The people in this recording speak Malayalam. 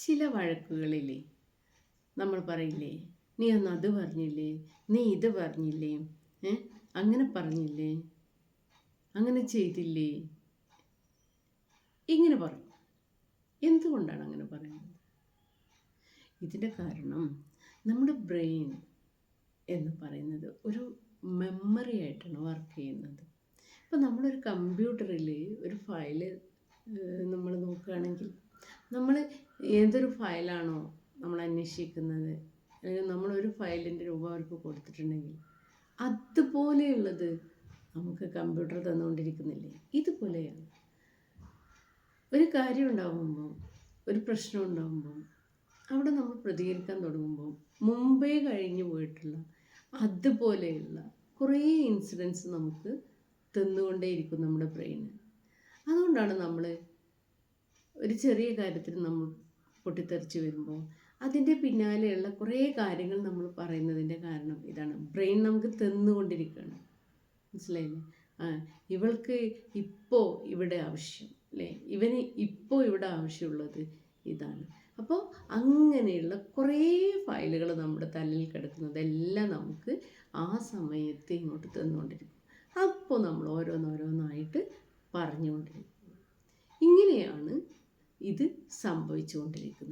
ചില വഴക്കുകളില്ലേ നമ്മൾ പറയില്ലേ, നീ അന്ന് അത് പറഞ്ഞില്ലേ, നീ ഇത് പറഞ്ഞില്ലേ, ഏ അങ്ങനെ പറഞ്ഞില്ലേ, അങ്ങനെ ചെയ്തില്ലേ, ഇങ്ങനെ പറയും. എന്തുകൊണ്ടാണ് അങ്ങനെ പറയുന്നത്? ഇതിൻ്റെ കാരണം നമ്മുടെ ബ്രെയിൻ എന്ന് പറയുന്നത് ഒരു മെമ്മറി ആയിട്ടാണ് വർക്ക് ചെയ്യുന്നത്. ഇപ്പോൾ നമ്മളൊരു കമ്പ്യൂട്ടറിൽ ഒരു ഫയല് നമ്മൾ നോക്കുകയാണെങ്കിൽ, നമ്മൾ ഏതൊരു ഫയലാണോ നമ്മൾ അന്വേഷിക്കുന്നത്, അല്ലെങ്കിൽ നമ്മളൊരു ഫയലിൻ്റെ രൂപം അവർക്ക് കൊടുത്തിട്ടുണ്ടെങ്കിൽ അതുപോലെയുള്ളത് നമുക്ക് കമ്പ്യൂട്ടർ തന്നുകൊണ്ടിരിക്കുന്നില്ലേ? ഇതുപോലെയാണ് ഒരു കാര്യം ഉണ്ടാകുമ്പോൾ, ഒരു പ്രശ്നം ഉണ്ടാകുമ്പോൾ അവിടെ നമ്മൾ പ്രതികരിക്കാൻ തുടങ്ങുമ്പോൾ മുമ്പേ കഴിഞ്ഞു പോയിട്ടുള്ള അതുപോലെയുള്ള കുറേ ഇൻസിഡൻസ് നമുക്ക് തന്നുകൊണ്ടേയിരിക്കും നമ്മുടെ ബ്രെയിന്. അതുകൊണ്ടാണ് നമ്മൾ ഒരു ചെറിയ കാര്യത്തിന് നമ്മൾ പൊട്ടിത്തെറിച്ച് വരുമ്പോൾ അതിൻ്റെ പിന്നാലെയുള്ള കുറേ കാര്യങ്ങൾ നമ്മൾ പറയുന്നതിൻ്റെ കാരണം ഇതാണ്. ബ്രെയിൻ നമുക്ക് തന്നുകൊണ്ടിരിക്കുകയാണ്. മനസ്സിലായില്ലേ? ഇവൾക്ക് ഇപ്പോൾ ഇവിടെ ആവശ്യം, അല്ലേ, ഇവന് ഇപ്പോൾ ഇവിടെ ആവശ്യമുള്ളത് ഇതാണ്. അപ്പോൾ അങ്ങനെയുള്ള കുറേ ഫയലുകൾ നമ്മുടെ തലയിൽ കിടക്കുന്നതെല്ലാം നമുക്ക് ആ സമയത്ത് ഇങ്ങോട്ട് തന്നുകൊണ്ടിരിക്കും. അപ്പോൾ നമ്മൾ ഓരോന്നോരോന്നായിട്ട് പറഞ്ഞുകൊണ്ടിരിക്കും. ഇങ്ങനെയാണ് ഇത് സംഭവിച്ചുകൊണ്ടിരിക്കുന്നത്.